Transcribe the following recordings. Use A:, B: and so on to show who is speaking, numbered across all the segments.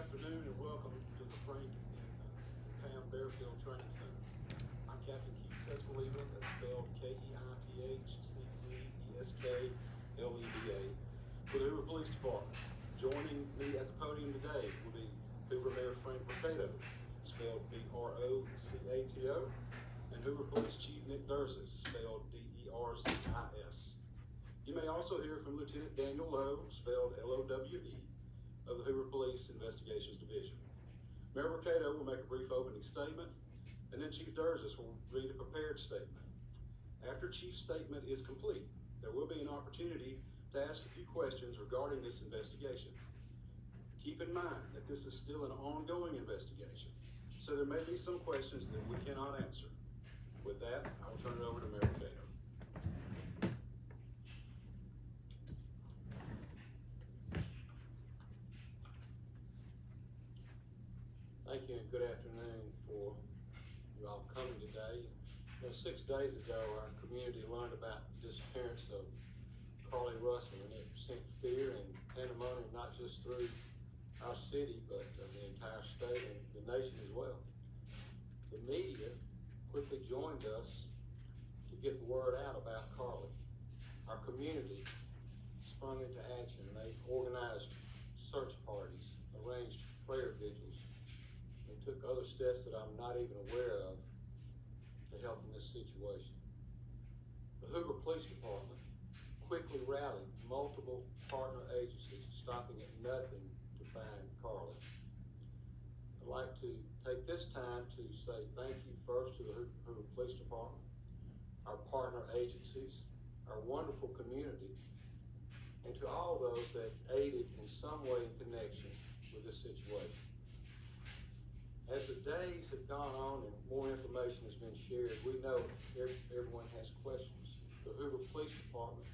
A: afternoon and welcome to the Frank and Pam Bearfield Training Center. I'm Captain Keith Sescalibra, that's spelled Keithsescalibra, for the Hoover Police Department. Joining me at the podium today will be Hoover Mayor Frank Mercado, spelled Brocato, and Hoover Police Chief Nick Durzis, spelled Derzis. You may also hear from Lieutenant Daniel Lowe, spelled Lowe, of the Hoover Police Investigations Division. Mayor Mercado will make a brief opening statement, and then Chief Durzis will read a prepared statement. After Chief's statement is complete, there will be an opportunity to ask a few questions regarding this investigation. Keep in mind that this is still an ongoing investigation, so there may be some questions that we cannot answer. With that, I will turn it over to Mayor Mercado.
B: Thank you and good afternoon for you all coming today. 6 days ago, our community learned about the disappearance of Carlee Russell, and it sent fear and pandemonium not just through our city, but the entire state and the nation as well. The media quickly joined us to get the word out about Carlee. Our community sprung into action, and they organized search parties, arranged prayer vigils, and took other steps that I'm not even aware of to help in this situation. The Hoover Police Department quickly rallied multiple partner agencies, stopping at nothing to find Carlee. I'd like to take this time to say thank you first to the Hoover Police Department, our partner agencies, our wonderful community, and to all those that aided in some way in connection with this situation. As the days have gone on and more information has been shared, we know everyone has questions. The Hoover Police Department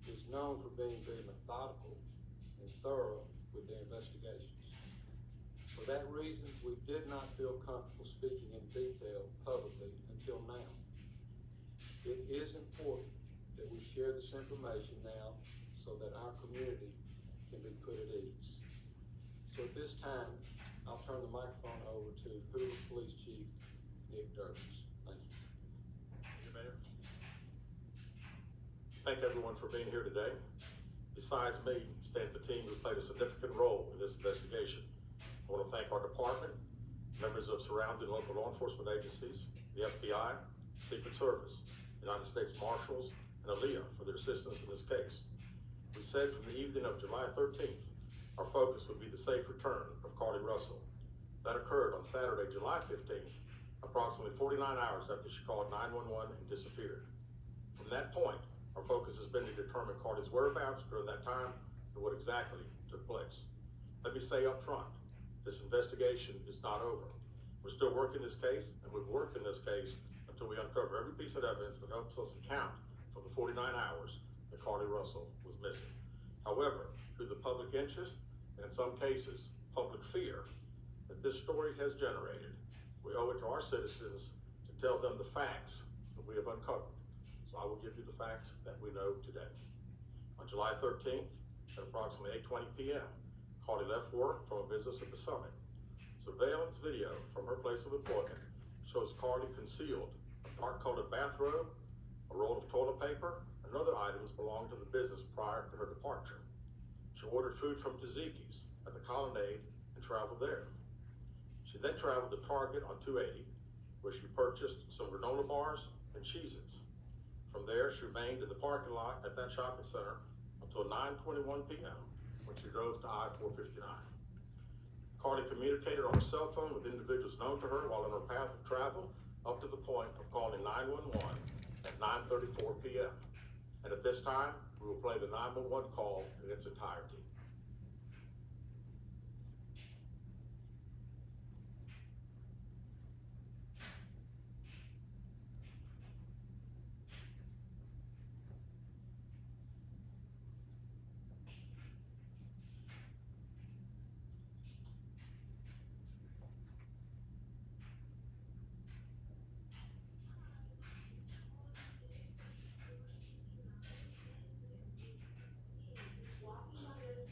B: is known for being very methodical and thorough with their investigations. For that reason, we did not feel comfortable speaking in detail publicly until now. It is important that we share this information now so that our community can be put at ease. So at this time, I'll turn the microphone over to Hoover Police Chief Nick Durzis. Thank you.
C: Thank you, Mayor. Thank everyone for being here today. Besides me, stands the team who played a significant role in this investigation. I want to thank our department, members of surrounding local law enforcement agencies, the FBI, Secret Service, United States Marshals, and ALEA for their assistance in this case. We said from the evening of July 13th, our focus would be the safe return of Carlee Russell. That occurred on Saturday, July 15th, approximately 49 hours after she called 911 and disappeared. From that point, our focus has been to determine Carlee's whereabouts during that time and what exactly took place. Let me say up front, this investigation is not over. We're still working this case, and we've worked in this case until we uncover every piece of evidence that helps us account for the 49 hours that Carlee Russell was missing. However, through the public interest, and in some cases, public fear that this story has generated, we owe it to our citizens to tell them the facts that we have uncovered. So I will give you the facts that we know today. On July 13th, at approximately 8:20 p.m., Carlee left work from a business at the Summit. Surveillance video from her place of employment shows Carlee concealed a dark-colored bathrobe, a roll of toilet paper, and other items belonging to the business prior to her departure. She ordered food from Tzatziki's at the Colonnade and traveled there. She then traveled to Target on 280, where she purchased some granola bars and Cheez-Its. From there, she remained in the parking lot at that shopping center until 9:21 p.m. when she drove to I-459. Carlee communicated on her cell phone with individuals known to her while on her path of travel up to the point of calling 911 at 9:34 p.m. And at this time, we will play the 911 call in its entirety.
D: Walking on the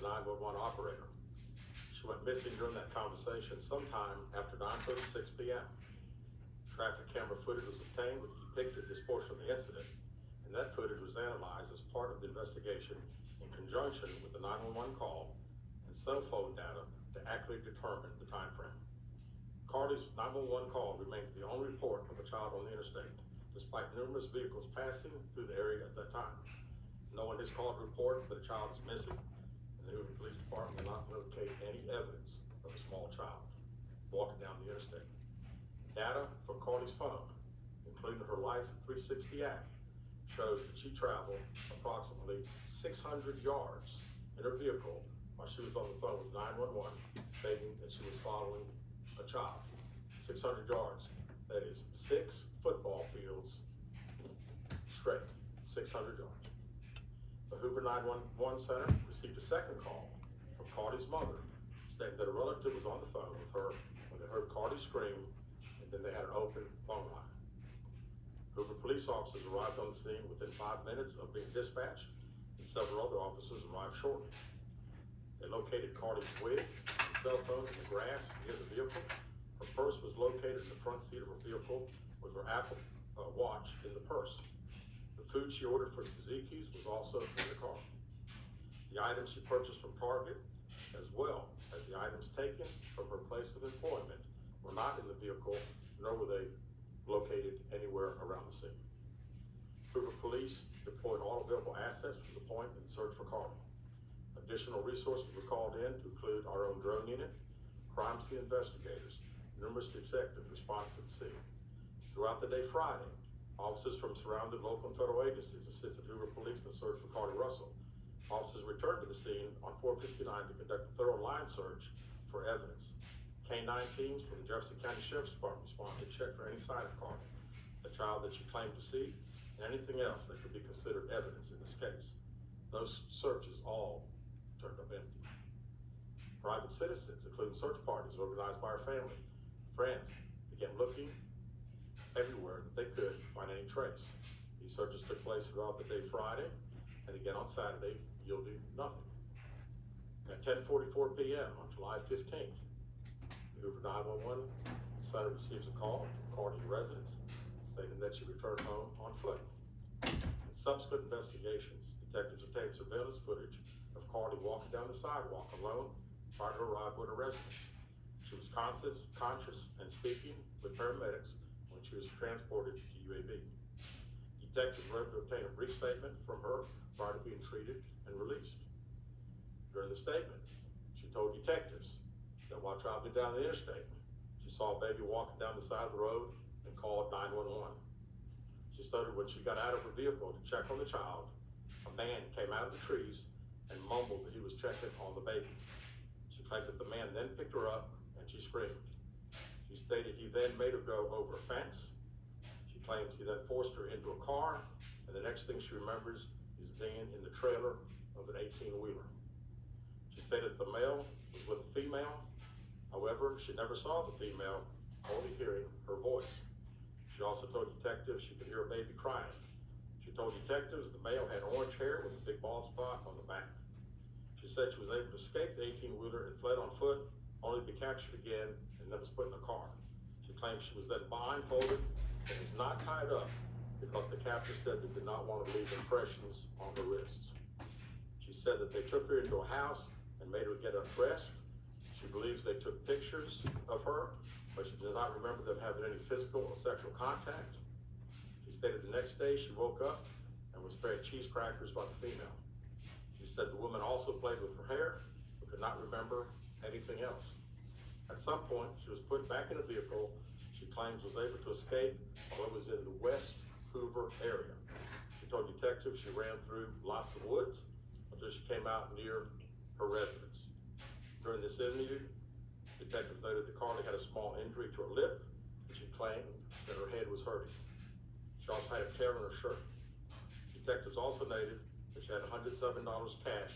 C: the 911 operator. She went missing during that conversation sometime after 9:36 p.m. Traffic camera footage was obtained that depicted this portion of the incident, and that footage was analyzed as part of the investigation in conjunction with the 911 call and cell phone data to accurately determine the time frame. Carlee's 911 call remains the only report of a child on the interstate, despite numerous vehicles passing through the area at that time. No one has called to report that a child is missing, and the Hoover Police Department will not locate any evidence of a small child walking down the interstate. Data from Carlee's phone, including her Life 360 app, shows that she traveled approximately 600 yards in her vehicle while she was on the phone with 911, stating that she was following a child. 600 yards. That is 6 football fields straight. 600 yards. The Hoover 911 Center received a second call from Carlee's mother, stating that a relative was on the phone with her when they heard Carlee scream, and then they had an open phone line. Hoover police officers arrived on the scene within 5 minutes of being dispatched, and several other officers arrived shortly. They located Carlee's wig and cell phone in the grass near the vehicle. Her purse was located in the front seat of her vehicle with her Apple Watch in the purse. The food she ordered for Tazikis was also in the car. The items she purchased from Target, as well as the items taken from her place of employment, were not in the vehicle, nor were they located anywhere around the scene. Hoover police deployed all available assets from the point in the search for Carlee. Additional resources were called in to include our own drone unit, crime scene investigators, numerous detectives responded to the scene. Throughout the day Friday, officers from surrounding local and federal agencies assisted Hoover police in the search for Carlee Russell. Officers returned to the scene on 459 to conduct a thorough line search for evidence. K-9 teams from the Jefferson County Sheriff's Department responded to check for any sign of Carlee, the child that she claimed to see, and anything else that could be considered evidence in this case. Those searches all turned up empty. Private citizens, including search parties organized by her family, friends, began looking everywhere that they could find any trace. These searches took place throughout the day Friday and again on Saturday, yielding nothing. At 10:44 p.m. on July 15th, the Hoover 911 Center receives a call from Carlee residents stating that she returned home on foot. In subsequent investigations, detectives obtained surveillance footage of Carlee walking down the sidewalk alone prior to her arrival at her residence. She was conscious and speaking with paramedics when she was transported to UAB. Detectives were able to obtain a brief statement from her prior to being treated and released. During the statement, she told detectives that while traveling down the interstate, she saw a baby walking down the side of the road and called 911. She stated when she got out of her vehicle to check on the child, a man came out of the trees and mumbled that he was checking on the baby. She claimed that the man then picked her up and she screamed. She stated he then made her go over a fence. She claims he then forced her into a car, and the next thing she remembers is being in the trailer of an 18-wheeler. She stated that the male was with a female. However, she never saw the female, only hearing her voice. She also told detectives she could hear a baby crying. She told detectives the male had orange hair with a big bald spot on the back. She said she was able to escape the 18-wheeler and fled on foot, only to be captured again and then was put in a car. She claims she was then blindfolded and was not tied up because the captor said they did not want to leave impressions on her wrists. She said that they took her into a house and made her get undressed. She believes they took pictures of her, but she does not remember them having any physical or sexual contact. She stated the next day she woke up and was fed cheese crackers by the female. She said the woman also played with her hair, but could not remember anything else. At some point, she was put back in a vehicle she claims was able to escape while it was in the West Hoover area. She told detectives she ran through lots of woods until she came out near her residence. During this interview, detectives noted that Carlee had a small injury to her lip, and she claimed that her head was hurting. She also had a tear in her shirt. Detectives also noted that she had $107 cash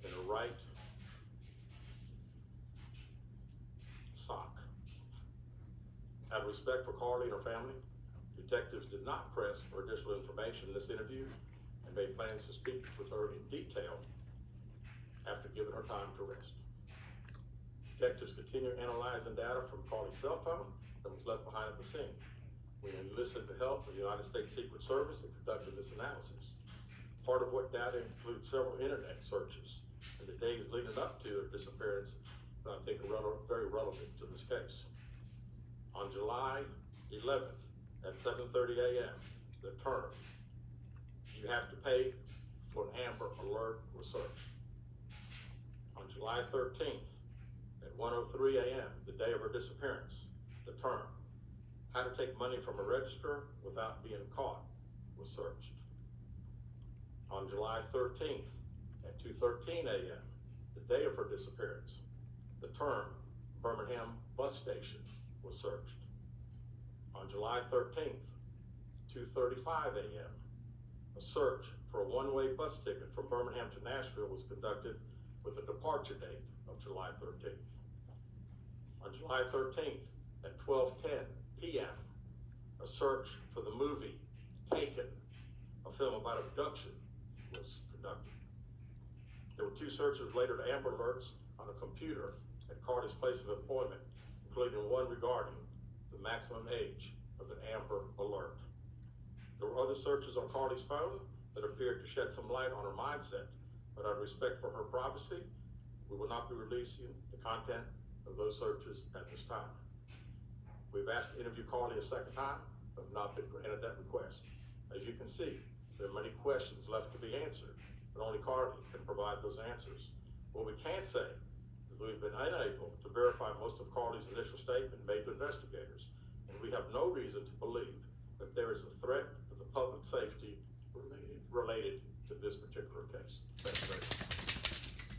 C: in her right sock. Out of respect for Carlee and her family, detectives did not press for additional information in this interview and made plans to speak with her in detail after giving her time to rest. Detectives continue analyzing data from Carlee's cell phone that was left behind at the scene. We enlisted the help of the United States Secret Service in conducting this analysis. Part of what data includes several internet searches in the days leading up to her disappearance that I think are very relevant to this case. On July 11th at 7:30 a.m., the term "you have to pay for an Amber Alert" was searched. On July 13th at 1:03 a.m., the day of her disappearance, the term "how to take money from a register without being caught" was searched. On July 13th at 2:13 a.m., the day of her disappearance, the term "Birmingham Bus Station" was searched. On July 13th, 2:35 a.m., a search for a one-way bus ticket from Birmingham to Nashville was conducted with a departure date of July 13th. On July 13th at 12:10 p.m., a search for the movie Taken, a film about abduction, was conducted. There were 2 searches later to Amber Alerts on a computer at Carlee's place of employment, including one regarding the maximum age of an Amber Alert. There were other searches on Carlee's phone that appeared to shed some light on her mindset, but out of respect for her privacy, we will not be releasing the content of those searches at this time. We've asked to interview Carlee a second time, but have not been granted that request. As you can see, there are many questions left to be answered, but only Carlee can provide those answers. What we can say is that we've been unable to verify most of Carlee's initial statement made to investigators, and we have no reason to believe that there is a threat to the public safety related to this particular case. Thank you very much.